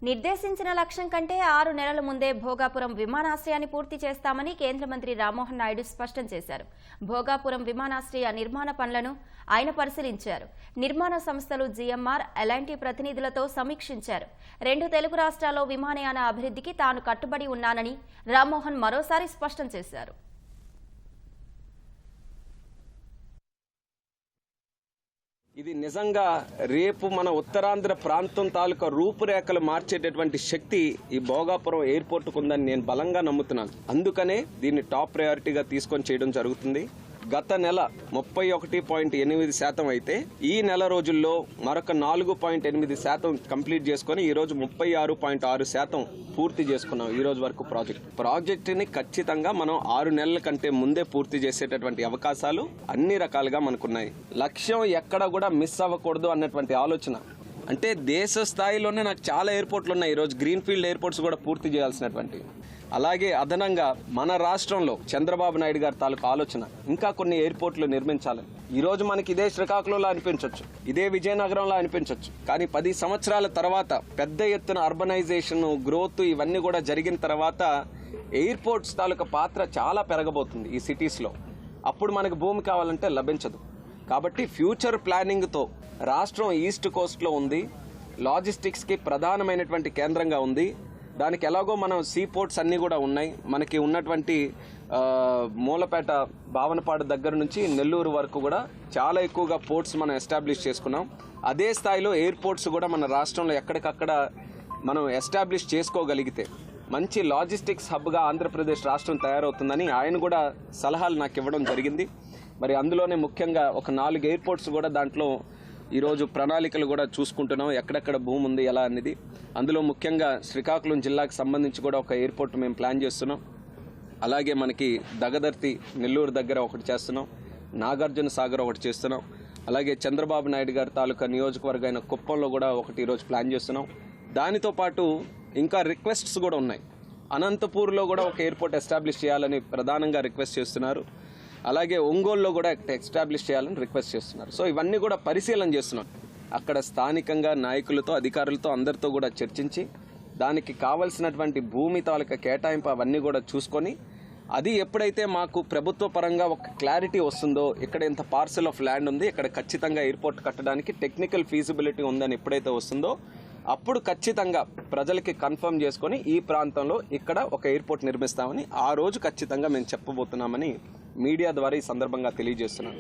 నిర్దేశించిన లక్ష్యం కంటే 6 నెలల ముందే భోగాపురం విమానాశ్రయాన్ని పూర్తి చేస్తామని కేంద్ర మంత్రి రామ్మోహన్ నాయుడు స్పష్టం చేశారు. భోగాపురం విమానాశ్రయ నిర్మాణ పనులను ఆయన పరిశీలించారు. నిర్మాణ సంస్థలు జీఎంఆర్, ఎల్ఎన్టీ ప్రతినిధులతో సమీక్షించారు. 2 తెలుగు రాష్ట్రాల్లో విమానయాన అభివృద్ధికి తాను కట్టుబడి ఉన్నానని రామ్మోహన్ మరోసారి స్పష్టం చేశారు. ఇది నిజంగా రేపు మన ఉత్తరాంధ్ర ప్రాంతం తాలూకా రూపురేఖలు మార్చేటటువంటి శక్తి ఈ భోగాపురం ఎయిర్పోర్ట్కు ఉందని నేను బలంగా నమ్ముతున్నాను. అందుకనే దీన్ని టాప్ ప్రయారిటీగా తీసుకొని చేయడం జరుగుతుంది. గత నెల 31.8% అయితే ఈ నెల రోజుల్లో మరొక 4.8% కంప్లీట్ చేసుకుని ఈ రోజు 36.6% పూర్తి చేసుకున్నాం. ఈ రోజు వరకు ప్రాజెక్టుని ఖచ్చితంగా మనం 6 నెలల కంటే ముందే పూర్తి చేసేటటువంటి అవకాశాలు అన్ని రకాలుగా మనకున్నాయి. లక్ష్యం ఎక్కడ కూడా మిస్ అవ్వకూడదు అన్నటువంటి ఆలోచన. అంటే దేశ స్థాయిలోనే నాకు చాలా ఎయిర్పోర్ట్లు ఉన్నాయి. ఈరోజు గ్రీన్ఫీల్డ్ ఎయిర్పోర్ట్స్ కూడా పూర్తి చేయాల్సినటువంటి, అలాగే అదనంగా మన రాష్ట్రంలో చంద్రబాబు నాయుడు గారి తాలూకు ఆలోచన ఇంకా కొన్ని ఎయిర్పోర్ట్లు నిర్మించాలని. ఈరోజు మనకి ఇదే శ్రీకాకుళంలో అనిపించవచ్చు, ఇదే విజయనగరంలో అనిపించవచ్చు, కానీ 10 సంవత్సరాల తర్వాత పెద్ద ఎత్తున అర్బనైజేషన్, గ్రోత్ ఇవన్నీ కూడా జరిగిన తర్వాత ఎయిర్పోర్ట్స్ తాలూకా పాత్ర చాలా పెరగబోతుంది ఈ సిటీస్లో. అప్పుడు మనకు భూమి కావాలంటే లభించదు. కాబట్టి ఫ్యూచర్ ప్లానింగ్తో రాష్ట్రం ఈస్ట్ కోస్ట్లో ఉంది, లాజిస్టిక్స్కి ప్రధానమైనటువంటి కేంద్రంగా ఉంది. దానికి ఎలాగో మనం సీ పోర్ట్స్ అన్నీ కూడా ఉన్నాయి. మనకి ఉన్నటువంటి మూలపేట, భావనపాడు దగ్గర నుంచి నెల్లూరు వరకు కూడా చాలా ఎక్కువగా పోర్ట్స్ మనం ఎస్టాబ్లిష్ చేసుకున్నాం. అదే స్థాయిలో ఎయిర్పోర్ట్స్ కూడా మన రాష్ట్రంలో ఎక్కడికక్కడ మనం ఎస్టాబ్లిష్ చేసుకోగలిగితే మంచి లాజిస్టిక్స్ హబ్గా ఆంధ్రప్రదేశ్ రాష్ట్రం తయారవుతుందని ఆయన కూడా సలహాలు నాకు ఇవ్వడం జరిగింది. మరి అందులోనే ముఖ్యంగా ఒక 4 ఎయిర్పోర్ట్స్ కూడా దాంట్లో ఈరోజు ప్రణాళికలు కూడా చూసుకుంటున్నాం, ఎక్కడెక్కడ భూమి ఉంది ఎలా అనేది. అందులో ముఖ్యంగా శ్రీకాకుళం జిల్లాకు సంబంధించి కూడా ఒక ఎయిర్పోర్ట్ మేము ప్లాన్ చేస్తున్నాం. అలాగే మనకి దగదర్తి నెల్లూరు దగ్గర ఒకటి చేస్తున్నాం, నాగార్జున సాగర్ ఒకటి చేస్తున్నాం. అలాగే చంద్రబాబు నాయుడు గారి తాలూకా నియోజకవర్గం అయిన కుప్పంలో కూడా ఒకటి ఈరోజు ప్లాన్ చేస్తున్నాం. దానితో పాటు ఇంకా రిక్వెస్ట్స్ కూడా ఉన్నాయి. అనంతపూర్లో కూడా ఒక ఎయిర్పోర్ట్ ఎస్టాబ్లిష్ చేయాలని ప్రధానంగా రిక్వెస్ట్ చేస్తున్నారు. అలాగే ఒంగోలులో కూడా ఎస్టాబ్లిష్ చేయాలని రిక్వెస్ట్ చేస్తున్నారు. సో ఇవన్నీ కూడా పరిశీలన చేస్తున్నాం. అక్కడ స్థానికంగా నాయకులతో, అధికారులతో అందరితో కూడా చర్చించి దానికి కావలసినటువంటి భూమి తాలూకా కేటాయింపు అవన్నీ కూడా చూసుకొని, అది ఎప్పుడైతే మాకు ప్రభుత్వ పరంగా ఒక క్లారిటీ వస్తుందో, ఇక్కడ ఇంత పార్సల్ ఆఫ్ ల్యాండ్ ఉంది, ఇక్కడ ఖచ్చితంగా ఎయిర్పోర్ట్ కట్టడానికి టెక్నికల్ ఫీజిబిలిటీ ఉందని ఎప్పుడైతే వస్తుందో అప్పుడు ఖచ్చితంగా ప్రజలకి కన్ఫర్మ్ చేసుకొని ఈ ప్రాంతంలో ఇక్కడ ఒక ఎయిర్పోర్ట్ నిర్మిస్తామని ఆ రోజు ఖచ్చితంగా మేము చెప్పబోతున్నామని మీడియా ద్వారా ఈ సందర్భంగా తెలియజేస్తున్నాను.